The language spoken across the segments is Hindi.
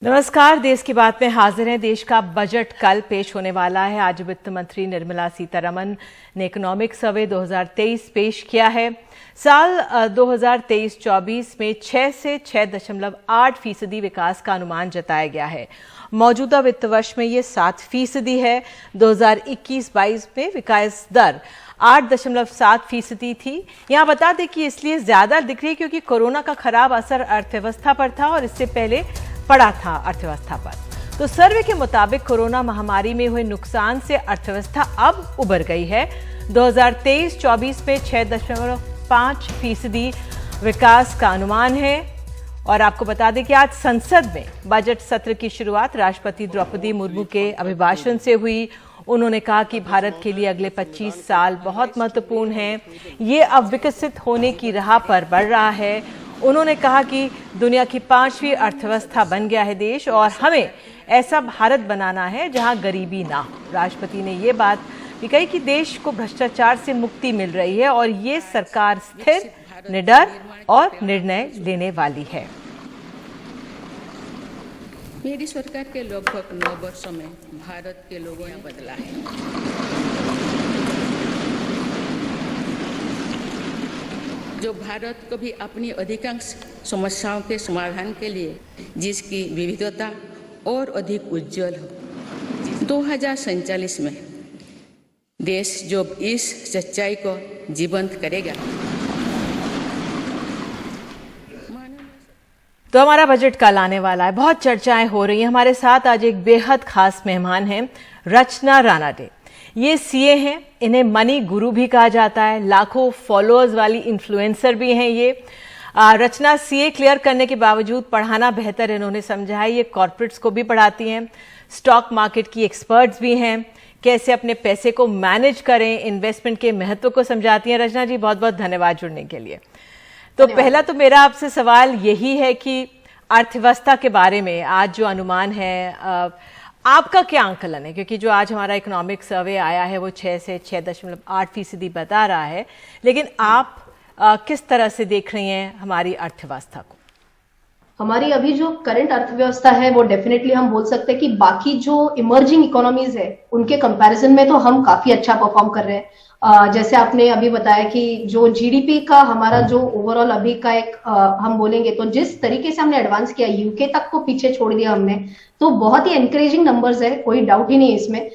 नमस्कार। देश की बात में हाजिर हैं। देश का बजट कल पेश होने वाला है। आज वित्त मंत्री निर्मला सीतारमण ने इकोनॉमिक सर्वे 2023 पेश किया है। साल 2023-24 में 6 से 6.8% विकास का अनुमान जताया गया है। मौजूदा वित्त वर्ष में ये 7% है। 2021-22 में विकास दर 8.7% थी। यहाँ बता दें कि इसलिए ज्यादा दिख रही है क्योंकि कोरोना का खराब असर अर्थव्यवस्था पर था और इससे पहले पड़ा था अर्थव्यवस्था पर। तो सर्वे के मुताबिक कोरोना महामारी में हुए नुकसान से अर्थव्यवस्था अब उबर गई है। 2023-24 में 6.5% विकास का अनुमान है। और आपको बता दें कि आज संसद में बजट सत्र की शुरुआत राष्ट्रपति द्रौपदी मुर्मू के अभिभाषण से हुई। उन्होंने कहा कि भारत के लिए अगले 25 साल बहुत महत्वपूर्ण हैं। ये अब विकसित होने की राह पर बढ़ रहा है। उन्होंने कहा कि दुनिया की 5वीं अर्थव्यवस्था बन गया है देश और हमें ऐसा भारत बनाना है जहां गरीबी ना हो। राष्ट्रपति ने ये बात भी कही कि देश को भ्रष्टाचार से मुक्ति मिल रही है और ये सरकार स्थिर, निडर और निर्णय लेने वाली है। मेरी सरकार के लगभग 9 वर्षों में भारत के लोगों ने बदला है। जो भारत को भी अपनी अधिकांश समस्याओं के समाधान के लिए जिसकी विविधता और अधिक उज्जवल हो। 2047 में देश जो इस सच्चाई को जीवंत करेगा। तो हमारा बजट कल आने वाला है। बहुत चर्चाएं हो रही हैं। हमारे साथ आज एक बेहद खास मेहमान हैं, रचना रानाडे। ये सीए हैं, इन्हें मनी गुरु भी कहा जाता है। लाखों फॉलोअर्स वाली इन्फ्लुएंसर भी हैं ये। रचना सीए क्लियर करने के बावजूद पढ़ाना बेहतर इन्होंने समझा है। ये कॉर्पोरेट्स को भी पढ़ाती हैं, स्टॉक मार्केट की एक्सपर्ट्स भी हैं, कैसे अपने पैसे को मैनेज करें, इन्वेस्टमेंट के महत्व को समझाती हैं। रचना जी, बहुत बहुत धन्यवाद जुड़ने के लिए। तो पहला तो मेरा आपसे सवाल यही है कि अर्थव्यवस्था के बारे में आज जो अनुमान है, आपका क्या आंकलन है? क्योंकि जो आज हमारा इकोनॉमिक सर्वे आया है वो 6 से 6.8% बता रहा है, लेकिन आप किस तरह से देख रही हैं हमारी अर्थव्यवस्था को? हमारी अभी जो करंट अर्थव्यवस्था है वो डेफिनेटली हम बोल सकते हैं कि बाकी जो इमर्जिंग इकोनॉमीज है उनके कंपैरिजन में तो हम काफी अच्छा परफॉर्म कर रहे हैं। जैसे आपने अभी बताया कि जो जीडीपी का हमारा जो ओवरऑल अभी का एक हम बोलेंगे तो जिस तरीके से हमने एडवांस किया, यूके तक को पीछे छोड़ दिया हमने, तो बहुत ही एनकरेजिंग नंबर्स है, कोई डाउट ही नहीं है इसमें।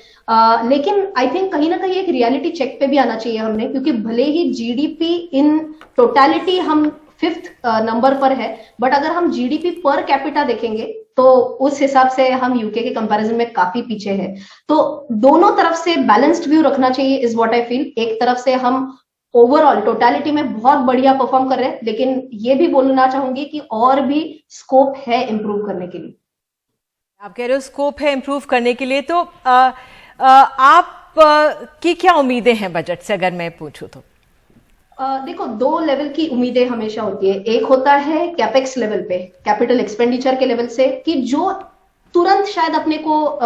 लेकिन आई थिंक कहीं ना कहीं एक रियलिटी चेक पे भी आना चाहिए हमने, क्योंकि भले ही जीडीपी इन टोटलिटी हम 5th नंबर पर है, बट अगर हम जीडीपी पर कैपिटा देखेंगे तो उस हिसाब से हम यूके के कंपैरिजन में काफी पीछे है। तो दोनों तरफ से बैलेंस्ड व्यू रखना चाहिए इज व्हाट आई फील। एक तरफ से हम ओवरऑल टोटलिटी में बहुत बढ़िया परफॉर्म कर रहे हैं, लेकिन ये भी बोलना चाहूंगी कि और भी स्कोप है इंप्रूव करने के लिए। आप कह रहे हो स्कोप है इंप्रूव करने के लिए, तो आप की क्या उम्मीदें हैं बजट से, अगर मैं पूछूं तो? देखो, 2 लेवल की उम्मीदें हमेशा होती है। एक होता है कैपेक्स लेवल पे, कैपिटल एक्सपेंडिचर के लेवल से, कि जो तुरंत शायद अपने को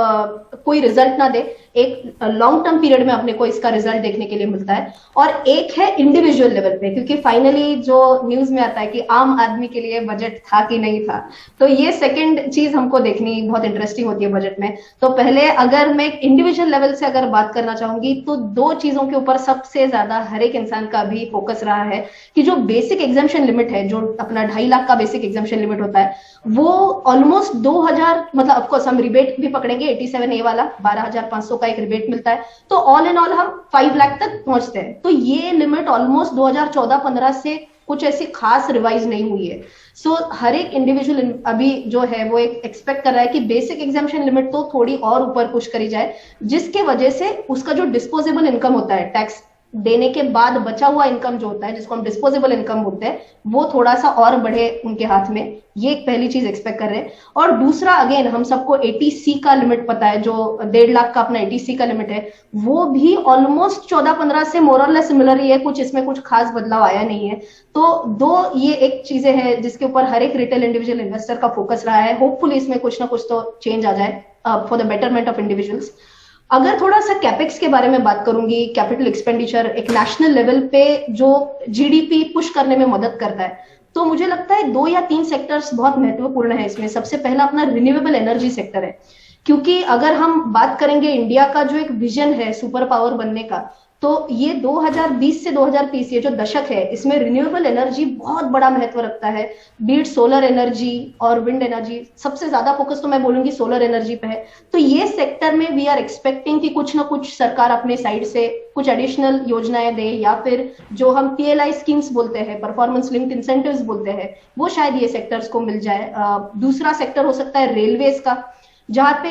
कोई रिजल्ट ना दे, एक लॉन्ग टर्म पीरियड में अपने को इसका रिजल्ट देखने के लिए मिलता है। और एक है इंडिविजुअल लेवल पे, क्योंकि फाइनली जो न्यूज में आता है कि आम आदमी के लिए बजट था कि नहीं था, तो ये सेकंड चीज हमको देखनी बहुत इंटरेस्टिंग होती है बजट में। तो पहले अगर मैं इंडिविजुअल लेवल से अगर बात करना चाहूंगी तो 2 चीजों के ऊपर सबसे ज्यादा हर एक इंसान का भी फोकस रहा है कि जो बेसिक एग्जाम्पशन लिमिट है, जो अपना 2.5 लाख का बेसिक एग्जाम्पशन लिमिट होता है, वो ऑलमोस्ट 2000, मतलब ऑफकोर्स हम रिबेट भी पकड़ेंगे, 87A वाला 12,500 का एक रिबेट मिलता है, तो ऑल इन ऑल हम 5 लाख तक पहुंचते हैं। तो ये लिमिट ऑलमोस्ट 2014-15 से कुछ ऐसी खास रिवाइज नहीं हुई है। सो हर एक इंडिविजुअल अभी जो है वो एक एक्सपेक्ट कर रहा है कि बेसिक एग्जाम्पशन लिमिट तो थोड़ी और ऊपर पुश करी जाए, जिसके वजह से उसका जो डिस्पोजेबल इनकम होता है, टैक्स देने के बाद बचा हुआ इनकम जो होता है, जिसको हम डिस्पोजेबल इनकम बोलते हैं, वो थोड़ा सा और बढ़े उनके हाथ में। ये एक पहली चीज एक्सपेक्ट कर रहे हैं। और दूसरा, अगेन हम सबको 80C का लिमिट पता है, जो 1.5 लाख का अपना 80C का लिमिट है, वो भी ऑलमोस्ट 14-15 से मोर और लेस सिमिलर ही है, कुछ इसमें कुछ खास बदलाव आया नहीं है। तो 2 ये एक चीजें हैं जिसके ऊपर हर एक रिटेल इंडिविजुअल इन्वेस्टर का फोकस रहा है। होपफुली इसमें कुछ ना कुछ तो चेंज आ जाए for the betterment of individuals. अगर थोड़ा सा कैपेक्स के बारे में बात करूंगी, कैपिटल एक्सपेंडिचर एक नेशनल लेवल पे जो जीडीपी पुश करने में मदद करता है, तो मुझे लगता है 2 या 3 सेक्टर्स बहुत महत्वपूर्ण है इसमें। सबसे पहला अपना रिन्यूएबल एनर्जी सेक्टर है, क्योंकि अगर हम बात करेंगे इंडिया का जो एक विजन है सुपर पावर बनने का, तो ये 2020 से 2030 ये जो दशक है इसमें रिन्यूएबल एनर्जी बहुत बड़ा महत्व रखता है। बीट सोलर एनर्जी और विंड एनर्जी, सबसे ज्यादा फोकस तो मैं बोलूंगी सोलर एनर्जी पे है। तो ये सेक्टर में वी आर एक्सपेक्टिंग कि कुछ ना कुछ सरकार अपने साइड से कुछ एडिशनल योजनाएं दे, या फिर जो हम PLI स्कीम्स बोलते हैं, परफॉर्मेंस लिंक्ड इंसेंटिव्स बोलते हैं, वो शायद ये सेक्टर्स को मिल जाए। दूसरा सेक्टर हो सकता है रेलवेज का, जहां पे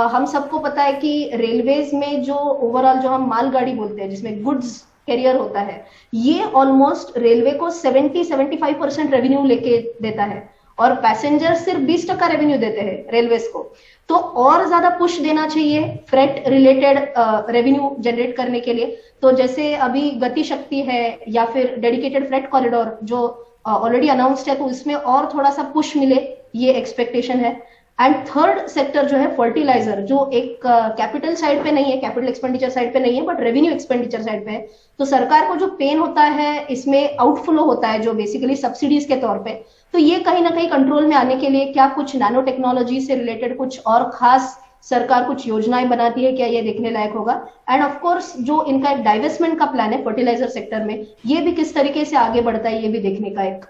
हम सबको पता है कि रेलवेज में जो ओवरऑल जो हम मालगाड़ी बोलते हैं जिसमें गुड्स कैरियर होता है, ये ऑलमोस्ट रेलवे को 70-75% रेवेन्यू लेके देता है और पैसेंजर सिर्फ 20% रेवेन्यू देते हैं रेलवेज को। तो और ज्यादा पुश देना चाहिए फ्रेट रिलेटेड रेवेन्यू जनरेट करने के लिए। तो जैसे अभी गति शक्ति है या फिर डेडिकेटेड फ्रेट कॉरिडोर जो ऑलरेडी अनाउंस्ड है, तो इसमें और थोड़ा सा पुश मिले, ये एक्सपेक्टेशन है। एंड थर्ड सेक्टर जो है फर्टिलाइजर, जो एक कैपिटल साइड पे नहीं है, कैपिटल एक्सपेंडिचर साइड पे नहीं है, बट रेवेन्यू एक्सपेंडिचर साइड पे है। तो सरकार को जो पेन होता है इसमें आउटफ्लो होता है जो बेसिकली सब्सिडीज के तौर पे, तो ये कहीं ना कहीं कंट्रोल में आने के लिए क्या कुछ नैनो टेक्नोलॉजी से रिलेटेड कुछ और खास सरकार कुछ योजनाएं बनाती है क्या, ये देखने लायक होगा। एंड ऑफ कोर्स जो इनका एक डाइवेस्टमेंट का प्लान है फर्टिलाइजर सेक्टर में, ये भी किस तरीके से आगे बढ़ता है, ये भी देखने का एक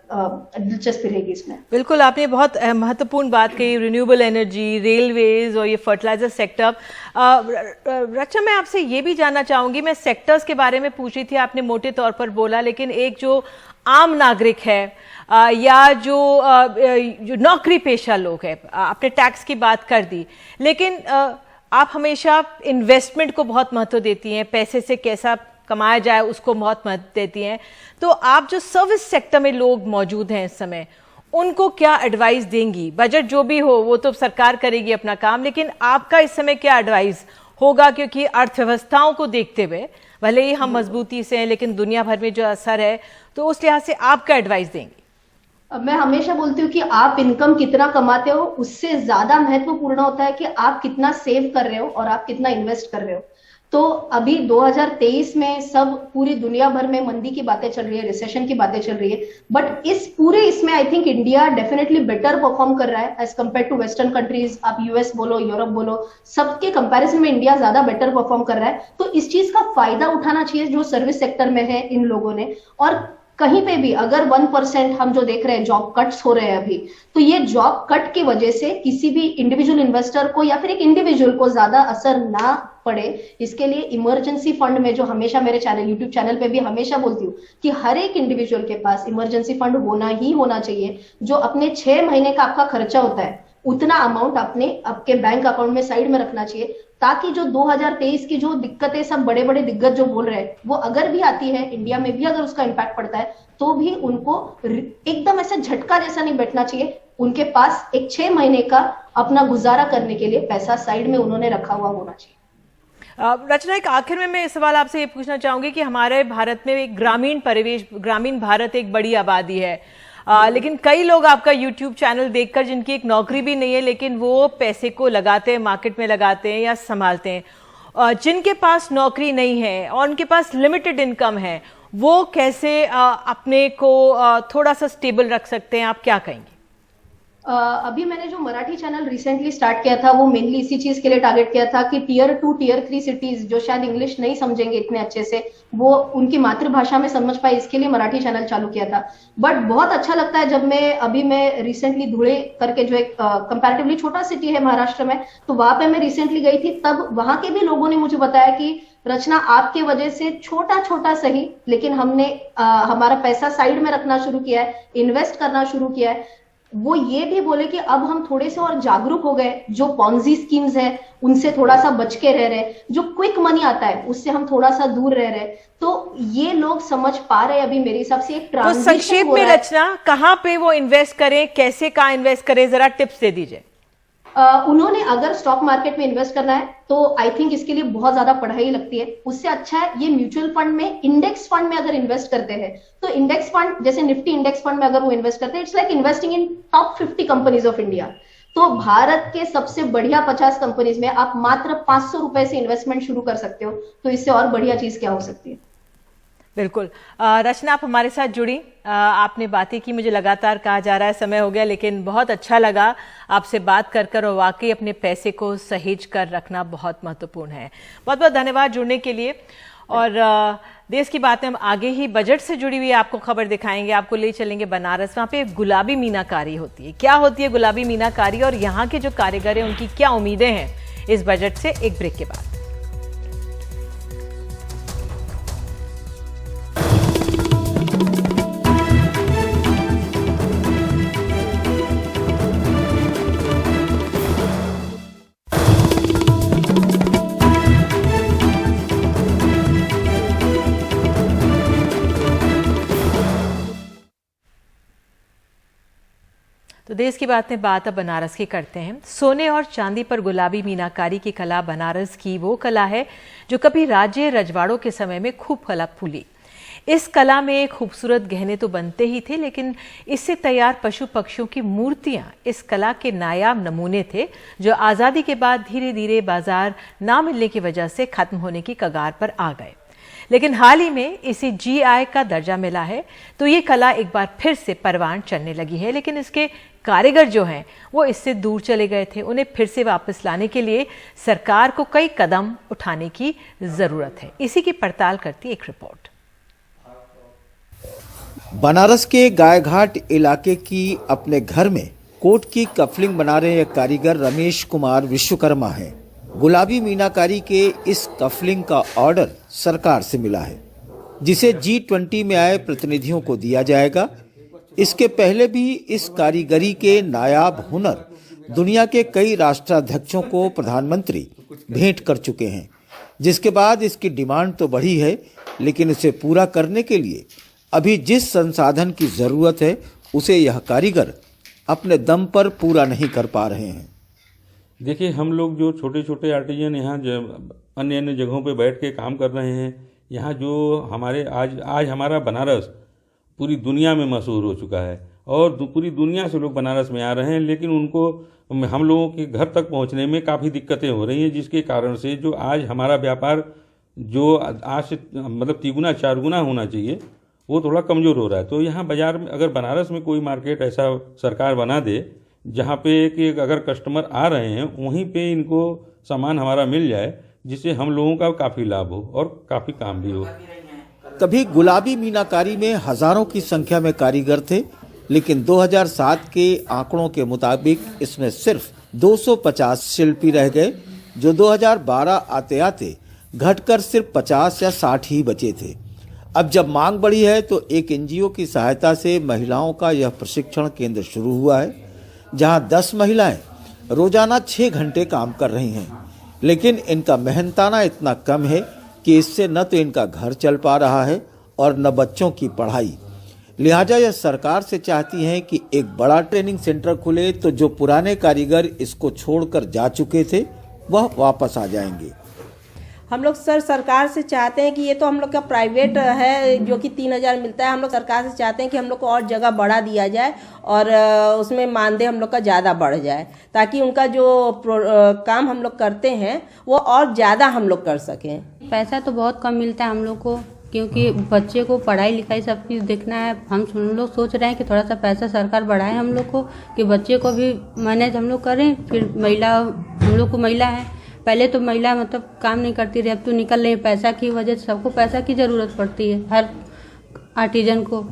दिलचस्पी रहेगी इसमें। बिल्कुल, आपने बहुत महत्वपूर्ण बात कही, रिन्यूएबल एनर्जी, रेलवेज और ये फर्टिलाइजर सेक्टर। रचना, मैं आपसे ये भी जानना चाहूंगी, मैं सेक्टर्स के बारे में पूछ रही थी, आपने मोटे तौर पर बोला, लेकिन एक जो आम नागरिक है या जो नौकरी पेशा लोग हैं, आपने टैक्स की बात कर दी, लेकिन आप हमेशा इन्वेस्टमेंट को बहुत महत्व देती हैं, पैसे से कैसा कमाया जाए उसको बहुत महत्व देती हैं। तो आप जो सर्विस सेक्टर में लोग मौजूद हैं इस समय, उनको क्या एडवाइस देंगी? बजट जो भी हो वो तो सरकार करेगी अपना काम, लेकिन आपका इस समय क्या एडवाइस होगा? क्योंकि अर्थव्यवस्थाओं को देखते हुए भले ही हम मजबूती से हैं, लेकिन दुनिया भर में जो असर है, तो उस लिहाज से आप क्या एडवाइस देंगी? मैं हमेशा बोलती हूँ कि आप इनकम कितना कमाते हो उससे ज्यादा महत्वपूर्ण होता है कि आप कितना सेव कर रहे हो और आप कितना इन्वेस्ट कर रहे हो। तो अभी 2023 में सब पूरी दुनिया भर में मंदी की बातें चल रही है, रिसेशन की बातें चल रही है, बट इस पूरे इसमें I think India definitely better perform कर रहा है as compared to western countries. आप यूएस बोलो, यूरोप बोलो, सबके कंपैरिजन में इंडिया ज्यादा बेटर परफॉर्म कर रहा है। तो इस चीज का फायदा उठाना चाहिए जो सर्विस सेक्टर में है इन लोगों ने। और कहीं पे भी अगर 1% हम जो देख रहे हैं जॉब कट्स हो रहे हैं अभी, तो ये जॉब कट की वजह से किसी भी इंडिविजुअल इन्वेस्टर को या फिर एक इंडिविजुअल को ज्यादा असर ना पड़े, इसके लिए इमरजेंसी फंड में, जो हमेशा मेरे चैनल यूट्यूब चैनल पे भी हमेशा बोलती हूँ कि हर एक इंडिविजुअल के पास इमरजेंसी फंड होना ही होना चाहिए, जो अपने 6 महीने का आपका खर्चा होता है उतना अमाउंट आपके बैंक अकाउंट में साइड में रखना चाहिए, ताकि जो 2023 की जो दिक्कतें सब बड़े बड़े दिग्गज जो बोल रहे हैं वो अगर भी आती है, इंडिया में भी अगर उसका इम्पैक्ट पड़ता है, तो भी उनको एकदम ऐसा झटका जैसा नहीं बैठना चाहिए। उनके पास एक 6 महीने का अपना गुजारा करने के लिए पैसा साइड में उन्होंने रखा हुआ होना चाहिए। रचना, एक आखिर में मैं सवाल आपसे ये पूछना चाहूंगी कि हमारे भारत में एक ग्रामीण परिवेश, ग्रामीण भारत एक बड़ी आबादी है, लेकिन कई लोग आपका YouTube चैनल देखकर जिनकी एक नौकरी भी नहीं है, लेकिन वो पैसे को लगाते हैं, मार्केट में लगाते हैं या संभालते हैं। जिनके पास नौकरी नहीं है और उनके पास लिमिटेड इनकम है, वो कैसे अपने को थोड़ा सा स्टेबल रख सकते हैं? आप क्या कहेंगे? अभी मैंने जो मराठी चैनल रिसेंटली स्टार्ट किया था वो मेनली इसी चीज के लिए टारगेट किया था कि Tier 2, Tier 3 सिटीज जो शायद इंग्लिश नहीं समझेंगे इतने अच्छे से, वो उनकी मातृभाषा में समझ पाए, इसके लिए मराठी चैनल चालू किया था। बट बहुत अच्छा लगता है जब मैं रिसेंटली धुले करके जो एक कंपैरेटिवली छोटा सिटी है महाराष्ट्र में, तो वहां पे मैं रिसेंटली गई थी, तब वहां के भी लोगों ने मुझे बताया कि रचना, आपके वजह से छोटा छोटा सही, लेकिन हमने हमारा पैसा साइड में रखना शुरू किया है, इन्वेस्ट करना शुरू किया है। वो ये भी बोले कि अब हम थोड़े से और जागरूक हो गए, जो पॉन्जी स्कीम्स है उनसे थोड़ा सा बच के रह रहे, जो क्विक मनी आता है उससे हम थोड़ा सा दूर रह रहे। तो ये लोग समझ पा रहे हैं अभी मेरे हिसाब से एक ट्रांजिशन। तो संक्षेप में रचना, कहाँ पे वो इन्वेस्ट करें, कैसे कहाँ इन्वेस्ट करें, जरा टिप्स दे दीजिए। उन्होंने अगर स्टॉक मार्केट में इन्वेस्ट करना है तो आई थिंक इसके लिए बहुत ज्यादा पढ़ाई लगती है, उससे अच्छा है ये म्यूचुअल फंड में, इंडेक्स फंड में अगर इन्वेस्ट करते हैं, तो इंडेक्स फंड जैसे निफ्टी इंडेक्स फंड में अगर वो इन्वेस्ट करते हैं, it's like investing in top 50 companies of India. तो भारत के सबसे बढ़िया 50 कंपनीज में आप मात्र 500 रुपए से इन्वेस्टमेंट शुरू कर सकते हो, तो इससे और बढ़िया चीज क्या हो सकती है? बिल्कुल। रचना, आप हमारे साथ जुड़ी, आपने बातें की, मुझे लगातार कहा जा रहा है समय हो गया, लेकिन बहुत अच्छा लगा आपसे बात कर और वाकई अपने पैसे को सहेज कर रखना बहुत महत्वपूर्ण है। बहुत बहुत धन्यवाद जुड़ने के लिए। और देश की बातें हम आगे ही बजट से जुड़ी हुई आपको खबर दिखाएंगे, आपको ले चलेंगे बनारस। वहाँ पे गुलाबी मीनाकारी होती है। क्या होती है गुलाबी मीनाकारी और यहाँ के जो कारीगर हैं उनकी क्या उम्मीदें हैं इस बजट से, एक ब्रेक के बाद। तो देश की बात में बात अब बनारस की करते हैं। सोने और चांदी पर गुलाबी मीनाकारी की कला बनारस की वो कला है जो कभी राज्य रजवाड़ों के समय में खूब फला फूली। इस कला में खूबसूरत गहने तो बनते ही थे, लेकिन इससे तैयार पशु पक्षियों की मूर्तियां इस कला के नायाब नमूने थे, जो आज़ादी के बाद धीरे धीरे बाजार ना मिलने की वजह से खत्म होने की कगार पर आ गए। लेकिन हाल ही में इसे जीआई का दर्जा मिला है, तो ये कला एक बार फिर से परवान चढ़ने लगी है। लेकिन इसके कारीगर जो हैं वो इससे दूर चले गए थे। उन्हें फिर से वापस लाने के लिए सरकार को कई कदम उठाने की जरूरत है। इसी की पड़ताल करती एक रिपोर्ट। बनारस के गायघाट इलाके की अपने घर में कोट की कफलिंग बना रहे एक कारीगर रमेश कुमार विश्वकर्मा हैं। गुलाबी मीनाकारी के इस कफलिंग का ऑर्डर सरकार से मिला है, जिसे G20 में आए प्रतिनिधियों को दिया जाएगा। इसके पहले भी इस कारीगरी के नायाब हुनर दुनिया के कई राष्ट्राध्यक्षों को प्रधानमंत्री भेंट कर चुके हैं, जिसके बाद इसकी डिमांड तो बढ़ी है, लेकिन इसे पूरा करने के लिए अभी जिस संसाधन की जरूरत है उसे यह कारीगर अपने दम पर पूरा नहीं कर पा रहे हैं। देखिए, हम लोग जो छोटे छोटे आर्टिजन यहाँ अन्य अन्य जगहों पे बैठ के काम कर रहे हैं, यहाँ जो हमारे आज हमारा बनारस पूरी दुनिया में मशहूर हो चुका है और पूरी दुनिया से लोग बनारस में आ रहे हैं, लेकिन उनको हम लोगों के घर तक पहुँचने में काफ़ी दिक्कतें हो रही हैं, जिसके कारण से जो आज हमारा व्यापार जो आज से मतलब 3 गुना 4 गुना होना चाहिए वो थोड़ा कमज़ोर हो रहा है। तो यहाँ बाज़ार में अगर बनारस में कोई मार्केट ऐसा सरकार बना दे जहाँ पे कि अगर कस्टमर आ रहे हैं वहीं पे इनको सामान हमारा मिल जाए, जिससे हम लोगों का काफ़ी लाभ हो और काफ़ी काम भी हो। कभी गुलाबी मीनाकारी में हजारों की संख्या में कारीगर थे, लेकिन 2007 के आंकड़ों के मुताबिक इसमें सिर्फ 250 शिल्पी रह गए, जो 2012 आते आते घटकर सिर्फ 50 या 60 ही बचे थे। अब जब मांग बढ़ी है तो एक एनजीओ की सहायता से महिलाओं का यह प्रशिक्षण केंद्र शुरू हुआ है, जहां 10 महिलाएं रोजाना 6 घंटे काम कर रही हैं। लेकिन इनका मेहनताना इतना कम है कि इससे न तो इनका घर चल पा रहा है और न बच्चों की पढ़ाई। लिहाजा यह सरकार से चाहती हैं कि एक बड़ा ट्रेनिंग सेंटर खुले, तो जो पुराने कारीगर इसको छोड़कर जा चुके थे वह वापस आ जाएंगे। हम लोग सरकार से चाहते हैं कि ये तो हम लोग का प्राइवेट है जो कि 3000 मिलता है। हम लोग सरकार से चाहते हैं कि हम लोग को और जगह बढ़ा दिया जाए और उसमें मानदेय हम लोग का ज़्यादा बढ़ जाए, ताकि उनका जो काम हम लोग करते हैं वो और ज़्यादा हम लोग कर सकें। पैसा तो बहुत कम मिलता है हम लोग को, क्योंकि बच्चे को पढ़ाई लिखाई सब चीज़ देखना है। हम लोग सोच रहे हैं कि थोड़ा सा पैसा सरकार बढ़ाए हम लोग को, कि बच्चे को भी मैनेज हम लोग करें। फिर हम लोग को महिला है, पहले तो महिला मतलब काम नहीं करती रही, अब तो निकल रही है। पैसा की वजह से सबको पैसा की जरूरत पड़ती है, हर आर्टिजन को।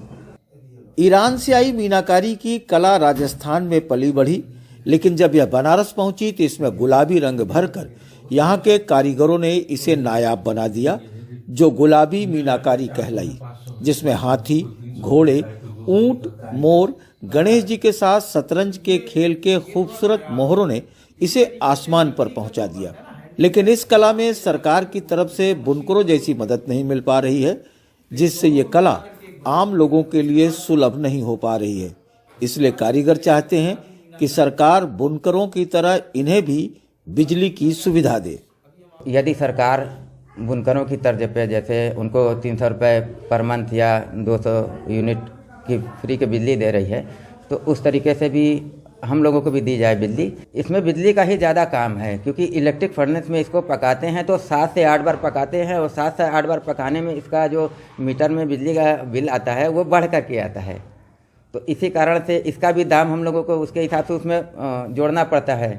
ईरान से आई मीनाकारी की कला राजस्थान में पली बढ़ी, लेकिन जब यह बनारस पहुंची तो इसमें गुलाबी रंग भरकर यहाँ के कारीगरों ने इसे नायाब बना दिया, जो गुलाबी मीनाकारी कहलाई, जिसमें हाथी, घोड़े, ऊंट, मोर, गणेश जी के साथ शतरंज के खेल के खूबसूरत मोहरों ने इसे आसमान पर पहुंचा दिया। लेकिन इस कला में सरकार की तरफ से बुनकरों जैसी मदद नहीं मिल पा रही है, जिससे ये कला आम लोगों के लिए सुलभ नहीं हो पा रही है। इसलिए कारीगर चाहते हैं कि सरकार बुनकरों की तरह इन्हें भी बिजली की सुविधा दे। यदि सरकार बुनकरों की तर्ज पे जैसे उनको 300 रुपये पर मंथ या 200 यूनिट की फ्री की बिजली दे रही है, तो उस तरीके से भी हम लोगों को भी दी जाए बिजली। इसमें बिजली का ही ज़्यादा काम है, क्योंकि इलेक्ट्रिक फर्नेस में इसको पकाते हैं तो 7 से 8 बार पकाते हैं, और 7 से 8 बार पकाने में इसका जो मीटर में बिजली का बिल आता है वो बढ़ करके आता है। तो इसी कारण से इसका भी दाम हम लोगों को उसके हिसाब से उसमें जोड़ना पड़ता है।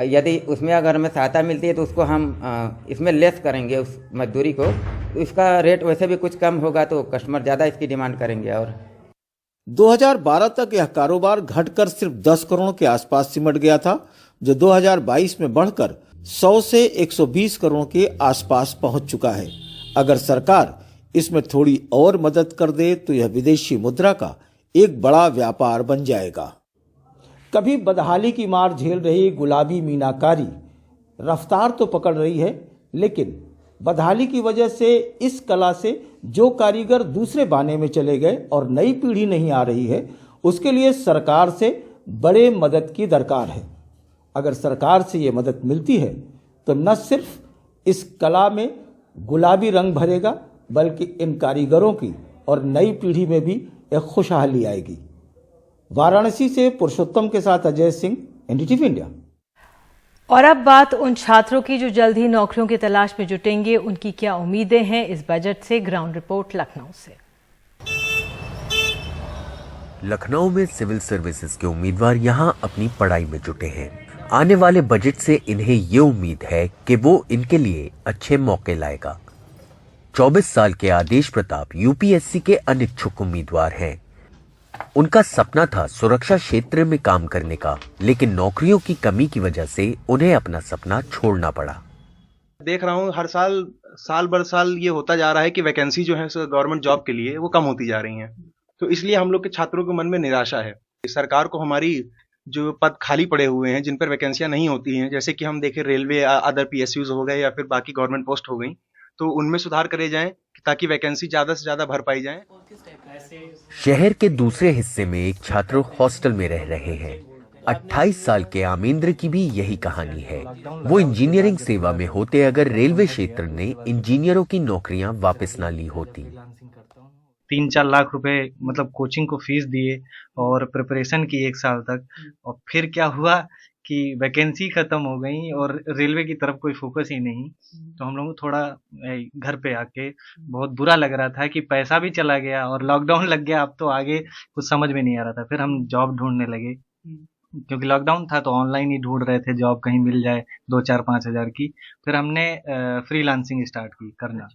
यदि उसमें अगर हमें सहायता मिलती है तो उसको हम इसमें लेस करेंगे उस मजदूरी को, तो इसका रेट वैसे भी कुछ कम होगा तो कस्टमर ज़्यादा इसकी डिमांड करेंगे। और 2012 तक यह कारोबार घटकर सिर्फ 10 करोड़ के आसपास सिमट गया था, जो 2022 में बढ़कर 100 से 120 करोड़ के आसपास पहुंच चुका है। अगर सरकार इसमें थोड़ी और मदद कर दे तो यह विदेशी मुद्रा का एक बड़ा व्यापार बन जाएगा। कभी बदहाली की मार झेल रही गुलाबी मीनाकारी रफ्तार तो पकड़ रही है, लेकिन बदहाली की वजह से इस कला से जो कारीगर दूसरे बाने में चले गए और नई पीढ़ी नहीं आ रही है, उसके लिए सरकार से बड़े मदद की दरकार है। अगर सरकार से ये मदद मिलती है तो न सिर्फ इस कला में गुलाबी रंग भरेगा, बल्कि इन कारीगरों की और नई पीढ़ी में भी एक खुशहाली आएगी। वाराणसी से पुरुषोत्तम के साथ अजय सिंह, एनडीटीवी इंडिया। और अब बात उन छात्रों की जो जल्द ही नौकरियों की तलाश में जुटेंगे, उनकी क्या उम्मीदें हैं, इस बजट से। ग्राउंड रिपोर्ट लखनऊ से। लखनऊ में सिविल सर्विसेज के उम्मीदवार यहां अपनी पढ़ाई में जुटे हैं। आने वाले बजट से इन्हें ये उम्मीद है कि वो इनके लिए अच्छे मौके लाएगा। 24 साल के आदेश प्रताप यूपीएससी के अनिच्छुक उम्मीदवार हैं। उनका सपना था सुरक्षा क्षेत्र में काम करने का, लेकिन नौकरियों की कमी की वजह से उन्हें अपना सपना छोड़ना पड़ा। देख रहा हूँ हर साल भर साल ये होता जा रहा है कि वैकेंसी जो है गवर्नमेंट जॉब के लिए वो कम होती जा रही हैं। तो इसलिए हम लोग के छात्रों के मन में निराशा है। सरकार को हमारी जो पद खाली पड़े हुए हैं, जिन पर वैकेंसियां नहीं होती हैं, जैसे कि हम देखें रेलवे, अदर पीएसयूज हो गए या फिर बाकी गवर्नमेंट पोस्ट हो गई, तो उनमें सुधार करे जाएं ताकि वैकेंसी ज्यादा से ज्यादा भर पाई जाए। शहर के दूसरे हिस्से में एक छात्र हॉस्टल में रह रहे हैं। 28 साल के आमेंद्र की भी यही कहानी है। वो इंजीनियरिंग सेवा में होते अगर रेलवे क्षेत्र ने इंजीनियरों की नौकरियां वापस ना ली होती। 3-4 लाख रुपए मतलब कोचिंग को फीस दिए और प्रिपरेशन की 1 साल तक, और फिर क्या हुआ कि वैकेंसी खत्म हो गई और रेलवे की तरफ कोई फोकस ही नहीं। तो हम लोग को थोड़ा घर पे आके बहुत बुरा लग रहा था कि पैसा भी चला गया और लॉकडाउन लग गया। अब तो आगे कुछ समझ में नहीं आ रहा था। फिर हम जॉब ढूंढने लगे, क्योंकि लॉकडाउन था तो ऑनलाइन ही ढूंढ रहे थे जॉब, कहीं मिल जाए 2-4-5 हज़ार की। फिर हमने फ्रीलांसिंग स्टार्ट की करना,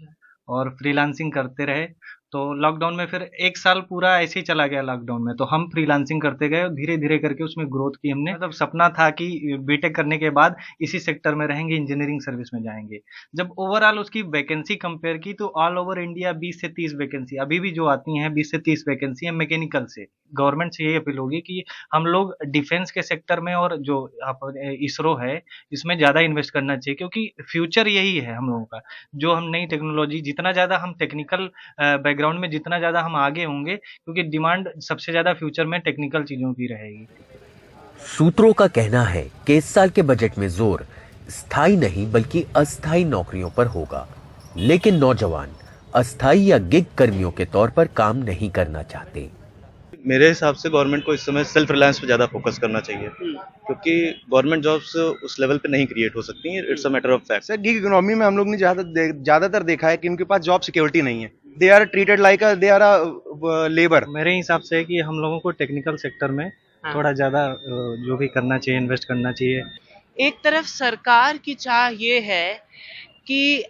और फ्रीलांसिंग करते रहे। तो लॉकडाउन में फिर 1 साल पूरा ऐसे ही चला गया लॉकडाउन में। तो हम फ्रीलांसिंग करते गए और धीरे धीरे करके उसमें ग्रोथ की हमने। मतलब सपना था कि बीटेक करने के बाद इसी सेक्टर में रहेंगे, इंजीनियरिंग सर्विस में जाएंगे। जब ओवरऑल उसकी वैकेंसी कंपेयर की तो ऑल ओवर इंडिया 20 से 30 वैकेंसी अभी भी जो आती हैं, 20 से 30 वैकेंसी है मैकेनिकल से। गवर्नमेंट से यही अपील होगी कि हम लोग डिफेंस के सेक्टर में और जो इसरो है इसमें ज़्यादा इन्वेस्ट करना चाहिए, क्योंकि फ्यूचर यही है हम लोगों का। जो हम नई टेक्नोलॉजी, जितना ज़्यादा हम टेक्निकल बैकग्राउंड में जितना ज़्यादा हम आगे होंगे, क्योंकि डिमांड सबसे ज़्यादा फ्यूचर में टेक्निकल चीज़ों की रहेगी। सूत्रों का कहना है कि इस साल के बजट में जोर स्थायी नहीं बल्कि अस्थायी नौकरियों पर होगा, लेकिन नौजवान अस्थायी या गिग कर्मियों के तौर पर काम नहीं करना चाहते। मेरे हिसाब से गवर्नमेंट को इस समय सेल्फ रिलायंस पे ज्यादा फोकस करना चाहिए, क्योंकि गवर्नमेंट जॉब्स उस लेवल पे नहीं क्रिएट हो सकती हैं। It's a matter of fact. Sir, gig economy में हम लोग ने ज्यादातर देखा है कि उनके पास जॉब सिक्योरिटी नहीं है। They are treated like they are labour. मेरे हिसाब से कि हम लोगों को टेक्निकल सेक्टर में थोड़ा ज़्यादा जो भी करना चाहिए, इन्वेस्ट करना चाहिए। एक तरफ सरकार की चाह ये है कि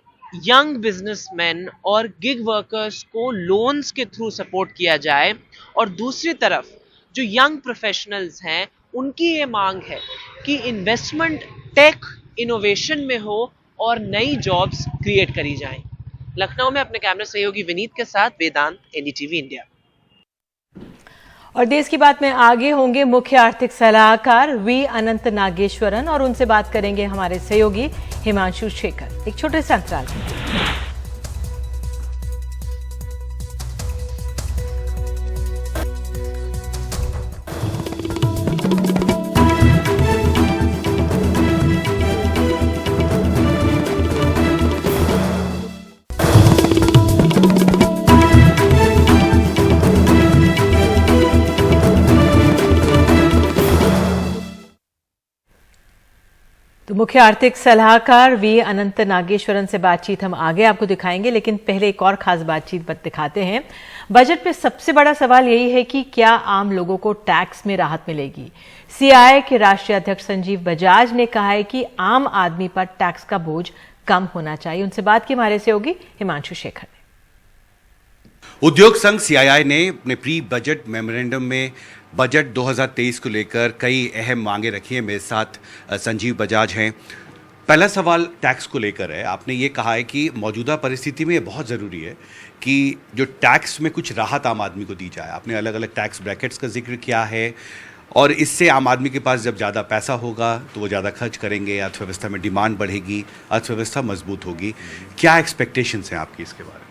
यंग बिजनेसमैन और गिग वर्कर्स को लोन्स के थ्रू सपोर्ट किया जाए, और दूसरी तरफ जो यंग प्रोफेशनल्स हैं उनकी ये मांग है कि इन्वेस्टमेंट टेक इनोवेशन में हो और नई जॉब्स क्रिएट करी जाएं। लखनऊ में अपने कैमरा सहयोगी विनीत के साथ वेदांत, एनडीटीवी इंडिया। और देश की बात में आगे होंगे मुख्य आर्थिक सलाहकार वी अनंत नागेश्वरन, और उनसे बात करेंगे हमारे सहयोगी हिमांशु शेखर। एक छोटे से अंतराल में। तो मुख्य आर्थिक सलाहकार वी अनंत नागेश्वरन से बातचीत हम आगे आपको दिखाएंगे, लेकिन पहले एक और खास बातचीत दिखाते हैं। बजट में सबसे बड़ा सवाल यही है कि क्या आम लोगों को टैक्स में राहत मिलेगी। सीआईआई के राष्ट्रीय अध्यक्ष संजीव बजाज ने कहा है कि आम आदमी पर टैक्स का बोझ कम होना चाहिए। उनसे बात की हमारे से होगी हिमांशु शेखर। उद्योग संघ सीआईआई ने अपने प्री बजट मेमोरेंडम में बजट 2023 को लेकर कई अहम मांगे रखी हैं। मेरे साथ संजीव बजाज हैं। पहला सवाल टैक्स को लेकर है। आपने ये कहा है कि मौजूदा परिस्थिति में ये बहुत ज़रूरी है कि जो टैक्स में कुछ राहत आम आदमी को दी जाए। आपने अलग अलग टैक्स ब्रैकेट्स का जिक्र किया है और इससे आम आदमी के पास जब ज़्यादा पैसा होगा तो वो ज़्यादा खर्च करेंगे, अर्थव्यवस्था में डिमांड बढ़ेगी, अर्थव्यवस्था मजबूत होगी। क्या एक्सपेक्टेशंस हैं आपकी इसके बारे में?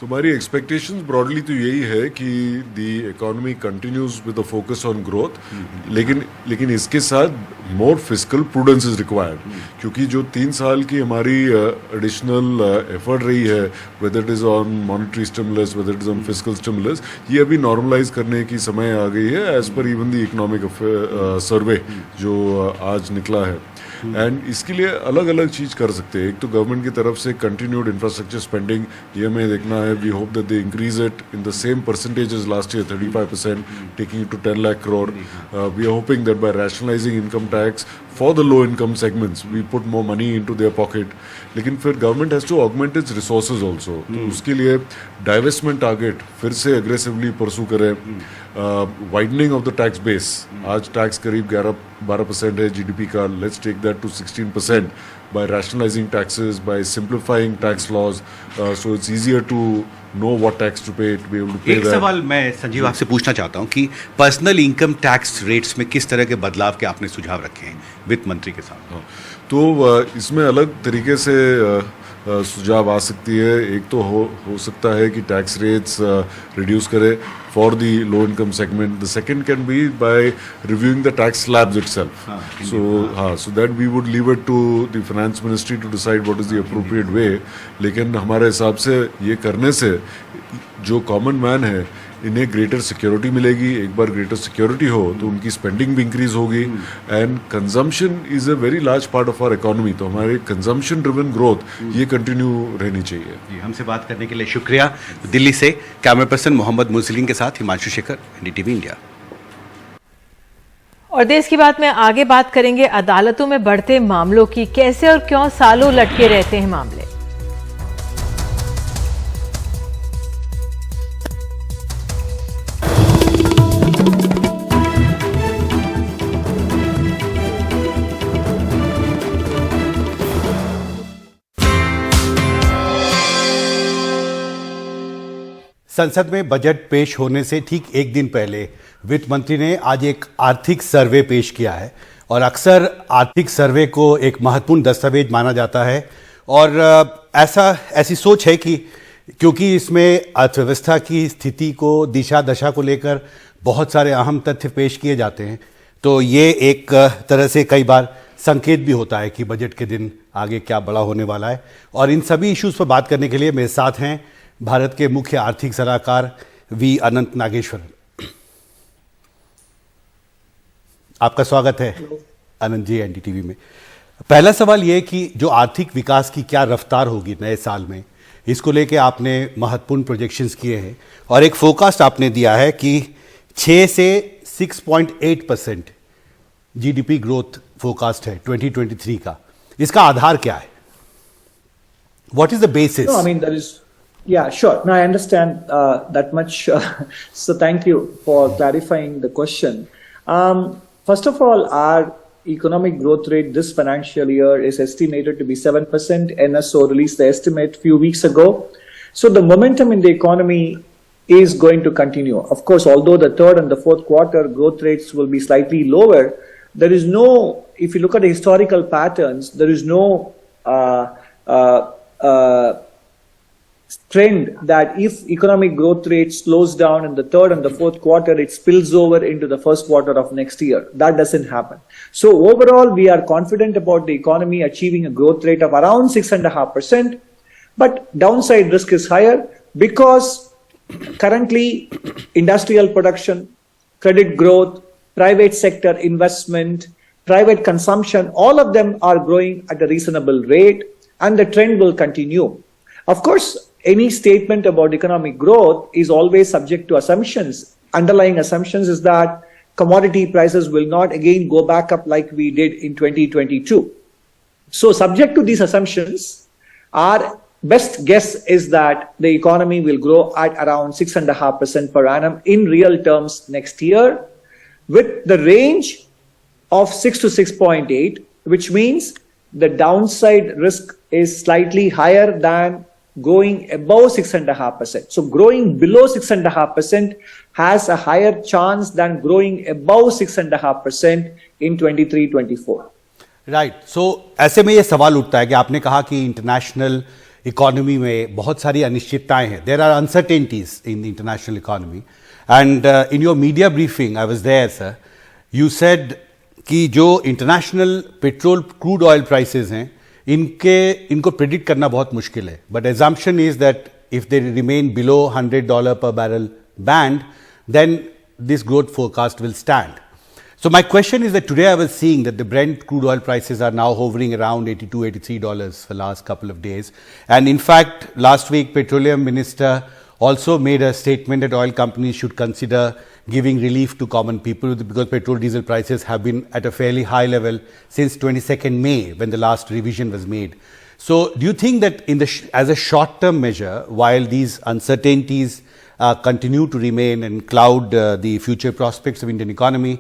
तो हमारी एक्सपेक्टेशंस ब्रॉडली तो यही है कि the economy continues with the focus on growth, लेकिन इसके साथ more fiscal prudence is required, क्योंकि जो 3 साल की हमारी एडिशनल एफर्ट रही है, whether it is on monetary stimulus, whether it is on fiscal stimulus, ये अभी नॉर्मलाइज करने की समय आ गई है as per even the economic survey जो आज निकला है। एंड इसके लिए अलग अलग चीज कर सकते हैं। एक तो गवर्नमेंट की तरफ से कंटिन्यूड इंफ्रास्ट्रक्चर स्पेंडिंग, ये हमें देखना है। We hope that they increase it in the same percentage as last year, 35%, taking it to 10 lakh crore. We are hoping that by rationalising income tax for the low income segments we put more money into their pocket. लेकिन फिर government has to augment its resources also. तो उसके लिए डाइवेस्टमेंट टारगेट फिर से अग्रेसिवली परसू करें। Widening of the tax base, आज टैक्स करीब 11-12% है जीडीपी का, let's take that to 16% by rationalising taxes, by simplifying tax laws, so it's easier to know what tax to pay, to be able to pay that. एक सवाल मैं संजीव आपसे पूछना चाहता हूं कि पर्सनल इनकम टैक्स रेट्स में किस तरह के बदलाव के आपने सुझाव रखे हैं वित्त मंत्री के साथ? तो इसमें अलग तरीके से सुझाव आ सकती है। एक तो हो सकता है कि टैक्स रेट्स रिड्यूस करे for the low income segment. The second can be by reviewing the tax slabs itself. So that we would leave it to the finance ministry to decide what is the appropriate way. लेकिन हमारे हिसाब से ये करने से जो कॉमन मैन है इन्हें ग्रेटर सिक्योरिटी मिलेगी। एक बार ग्रेटर सिक्योरिटी हो तो उनकी स्पेंडिंग भी इंक्रीज होगी। And consumption is a very large part of our economy, तो हमारे कंजम्पशन ड्रिवन ग्रोथ ये कंटिन्यू रहनी चाहिए। जी, हमसे बात करने के लिए शुक्रिया। दिल्ली से कैमरा पर्सन मोहम्मद मुरसलीन के साथ हिमांशु शेखर, एनडीटीवी इंडिया। और देश की बात में आगे बात करेंगे अदालतों में बढ़ते मामलों की। कैसे और क्यों सालों लटके रहते हैं मामले। संसद में बजट पेश होने से ठीक एक दिन पहले वित्त मंत्री ने आज एक आर्थिक सर्वे पेश किया है। और अक्सर आर्थिक सर्वे को एक महत्वपूर्ण दस्तावेज माना जाता है और ऐसी सोच है कि क्योंकि इसमें अर्थव्यवस्था की स्थिति को, दिशा दशा को लेकर बहुत सारे अहम तथ्य पेश किए जाते हैं, तो ये एक तरह से कई बार संकेत भी होता है कि बजट के दिन आगे क्या बड़ा होने वाला है। और इन सभी इश्यूज़ पर बात करने के लिए मेरे साथ हैं भारत के मुख्य आर्थिक सलाहकार वी अनंत नागेश्वरन। आपका स्वागत है अनंत जी एनडीटीवी में। पहला सवाल यह कि जो आर्थिक विकास की क्या रफ्तार होगी नए साल में, इसको लेके आपने महत्वपूर्ण प्रोजेक्शंस किए हैं और एक फोरकास्ट आपने दिया है कि 6 से 6.8% जीडीपी ग्रोथ फोरकास्ट है 2023 का। इसका आधार क्या है? What is the basis? No, I mean, there is. Yeah, sure. No, I understand that much. So thank you for clarifying the question. First of all, our economic growth rate this financial year is estimated to be 7%. NSO released the estimate a few weeks ago. So the momentum in the economy is going to continue. Of course, although the third and the fourth quarter growth rates will be slightly lower, there is no, if you look at the historical patterns, there is no trend that if economic growth rate slows down in the third and the fourth quarter, it spills over into the first quarter of next year. That doesn't happen. So overall, we are confident about the economy achieving a growth rate of around 6.5%, but downside risk is higher because currently industrial production, credit growth, private sector investment, private consumption, all of them are growing at a reasonable rate, and the trend will continue. Of course, any statement about economic growth is always subject to assumptions. Underlying assumptions is that commodity prices will not again go back up like we did in 2022. So subject to these assumptions, our best guess is that the economy will grow at around 6.5% per annum in real terms next year, with the range of 6 to 6.8, which means the downside risk is slightly higher than growing above 6.5%. So growing below 6.5% has a higher chance than growing above 6.5% in 23-24. Right so ऐसे में ये सवाल उठता है कि आपने कहा कि इंटरनेशनल इकोनॉमी में बहुत सारी अनिश्चितताएं हैं. There are uncertainties in the international economy and in your media briefing I was there sir, you said कि जो international petrol crude oil prices हैं इनको प्रेडिक्ट करना बहुत मुश्किल है, but assumption is that if they remain below $100 per barrel band, then this growth forecast will stand. So my question is that today I was seeing that the Brent crude oil prices are now hovering around $82, $83 for the last couple of days. And in fact, last week, Petroleum Minister also made a statement that oil companies should consider giving relief to common people because petrol diesel prices have been at a fairly high level since 22nd May when the last revision was made. So do you think that as a short-term measure, while these uncertainties continue to remain and cloud the future prospects of Indian economy,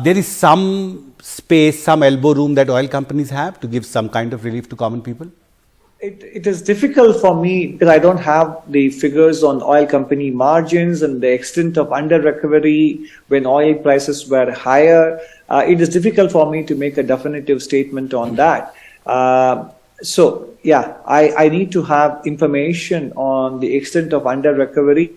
there is some space, some elbow room that oil companies have to give some kind of relief to common people? It is difficult for me because I don't have the figures on oil company margins and the extent of under recovery when oil prices were higher. It is difficult for me to make a definitive statement on that. So yeah, I need to have information on the extent of under recovery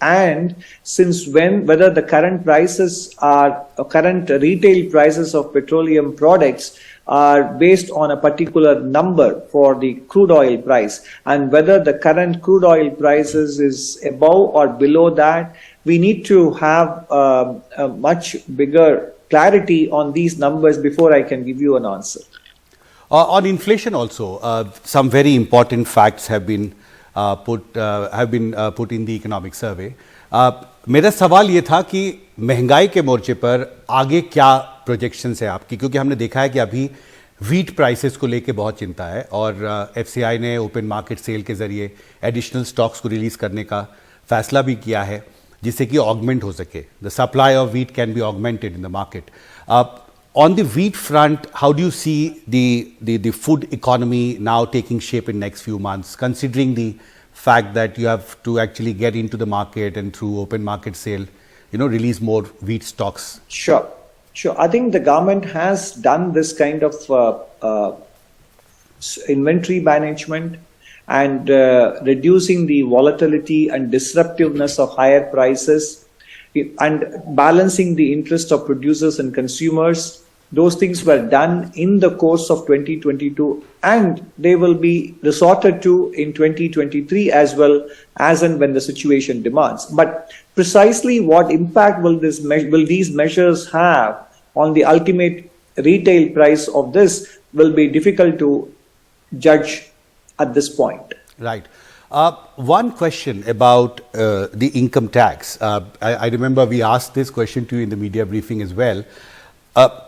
and since when, whether the current prices are current retail prices of petroleum products are based on a particular number for the crude oil price, and whether the current crude oil prices is above or below that. We need to have a much bigger clarity on these numbers before I can give you an answer. On inflation also, some very important facts have been put in the economic survey. मेरा सवाल ये था कि महंगाई के मोर्चे पर आगे क्या प्रोजेक्शंस है आपकी, क्योंकि हमने देखा है कि अभी वीट प्राइसेस को लेके बहुत चिंता है और एफसीआई ने ओपन मार्केट सेल के जरिए एडिशनल स्टॉक्स को रिलीज करने का फैसला भी किया है जिससे कि ऑगमेंट हो सके. The supply of wheat can be augmented in the market. On the wheat front, how do you see the food economy now taking shape in next few months, considering the fact that you have to actually get into the market and through open market sale, release more wheat stocks? Sure. I think the government has done this kind of inventory management and reducing the volatility and disruptiveness of higher prices and balancing the interest of producers and consumers. Those things were done in the course of 2022 and they will be resorted to in 2023 as well as and when the situation demands. But precisely what impact will these measures have on the ultimate retail price of this will be difficult to judge at this point. Right. One question about the income tax. I remember we asked this question to you in the media briefing as well.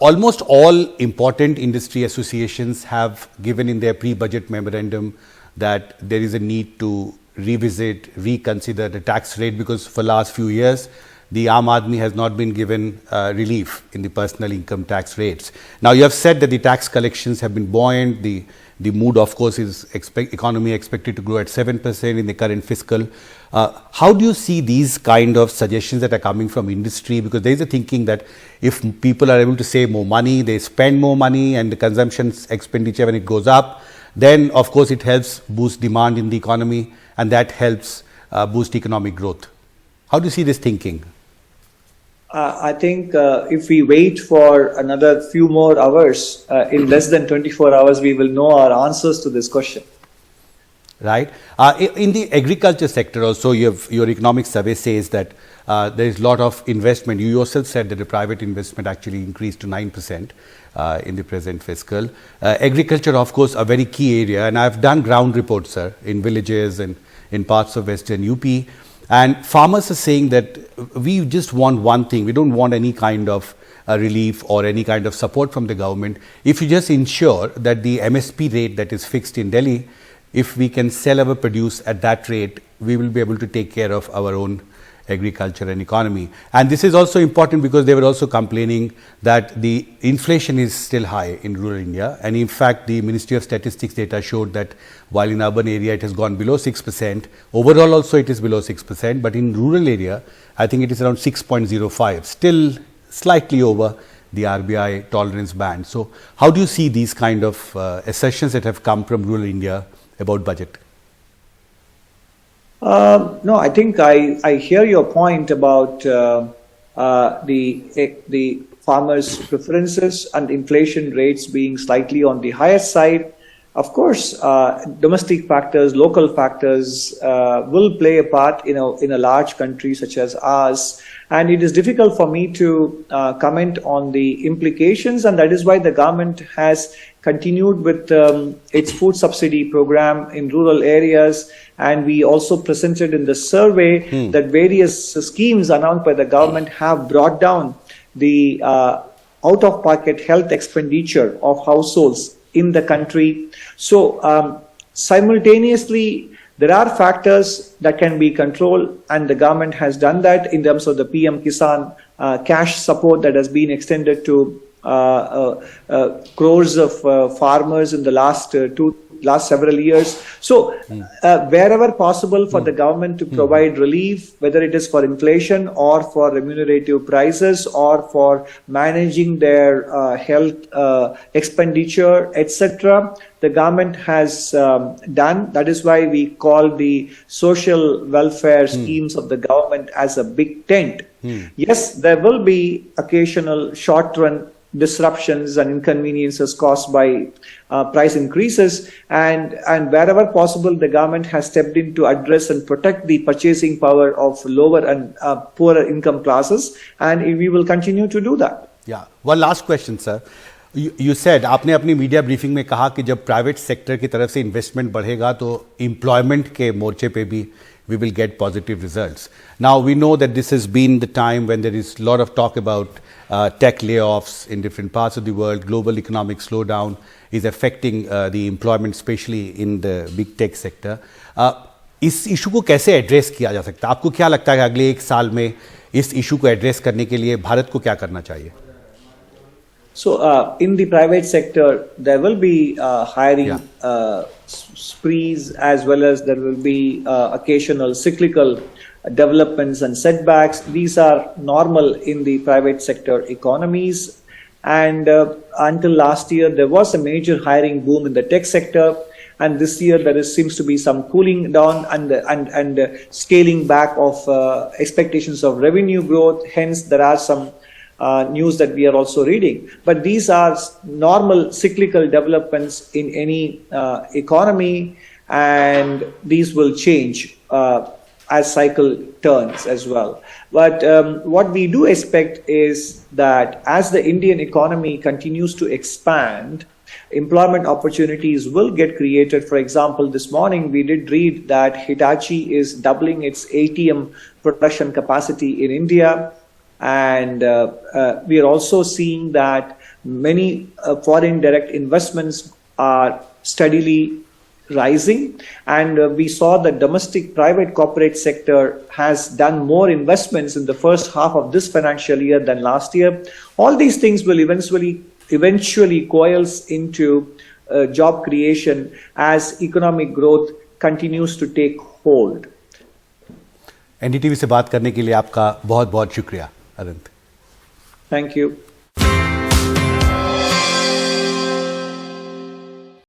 Almost all important industry associations have given in their pre-budget memorandum that there is a need to reconsider the tax rate because for last few years, the Aam Aadmi has not been given relief in the personal income tax rates. Now you have said that the tax collections have been buoyant. The mood, of course, is economy expected to grow at 7% in the current fiscal. How do you see these kind of suggestions that are coming from industry? Because there is a thinking that if people are able to save more money, they spend more money and the consumption expenditure when it goes up, then of course it helps boost demand in the economy and that helps boost economic growth. How do you see this thinking? I think if we wait for another few more hours, in less than 24 hours, we will know our answers to this question. right? In the agriculture sector also, your economic survey says that there is a lot of investment. You yourself said that the private investment actually increased to 9% in the present fiscal. Agriculture, of course, a very key area, and I've done ground reports, sir, in villages and in parts of Western UP, and farmers are saying that we just want one thing. We don't want any kind of relief or any kind of support from the government. If you just ensure that the MSP rate that is fixed in Delhi, if we can sell our produce at that rate, we will be able to take care of our own agriculture and economy. And this is also important because they were also complaining that the inflation is still high in rural India. And in fact, the Ministry of Statistics data showed that while in urban area it has gone below 6%, overall also it is below 6%, but in rural area, I think it is around 6.05, still slightly over the RBI tolerance band. So how do you see these kind of assertions that have come from rural India about budget? No, I think I hear your point about the farmers' preferences and inflation rates being slightly on the higher side. Of course, domestic factors, local factors will play a part in a large country such as ours. And it is difficult for me to comment on the implications, and that is why the government has continued with its food subsidy program in rural areas. And we also presented in the survey that various schemes announced by the government have brought down the out-of-pocket health expenditure of households in the country. So simultaneously, there are factors that can be controlled, and the government has done that in terms of the PM Kisan cash support that has been extended to crores of farmers in the last several years. So wherever possible for the government to provide relief, whether it is for inflation or for remunerative prices or for managing their health expenditure, etc., the government has done. That is why we call the social welfare schemes of the government as a big tent. Yes, there will be occasional short-run disruptions and inconveniences caused by price increases, and wherever possible the government has stepped in to address and protect the purchasing power of lower and poorer income classes, and we will continue to do that. Yeah, one last question, sir. You said, आपने अपनी मीडिया ब्रीफिंग में कहा कि जब प्राइवेट सेक्टर की तरफ से इन्वेस्टमेंट बढ़ेगा तो एम्प्लॉयमेंट के मोर्चे पे भी we will get positive results. Now we know that this has been the time when there is a lot of talk about tech layoffs in different parts of the world. Global economic slowdown is affecting the employment, especially in the big tech sector. इस इशू को कैसे एड्रेस किया जा सकता है? आपको क्या लगता है कि अगले एक साल में इस इशू को एड्रेस करने के लिए भारत को क्या करना चाहिए? So in the private sector, there will be hiring sprees, as well as there will be occasional cyclical developments and setbacks. These are normal in the private sector economies. And until last year, there was a major hiring boom in the tech sector. And this year, there seems to be some cooling down and scaling back of expectations of revenue growth. Hence, there are some news that we are also reading. But these are normal cyclical developments in any economy, and these will change as cycle turns as well. But what we do expect is that as the Indian economy continues to expand, employment opportunities will get created. For example, this morning we did read that Hitachi is doubling its ATM production capacity in India. And we are also seeing that many foreign direct investments are steadily rising. And we saw the domestic private corporate sector has done more investments in the first half of this financial year than last year. All these things will eventually coalesce into job creation as economic growth continues to take hold. NDTV से बात करने के लिए आपका बहुत बहुत शुक्रिया, अनंत. Thank you.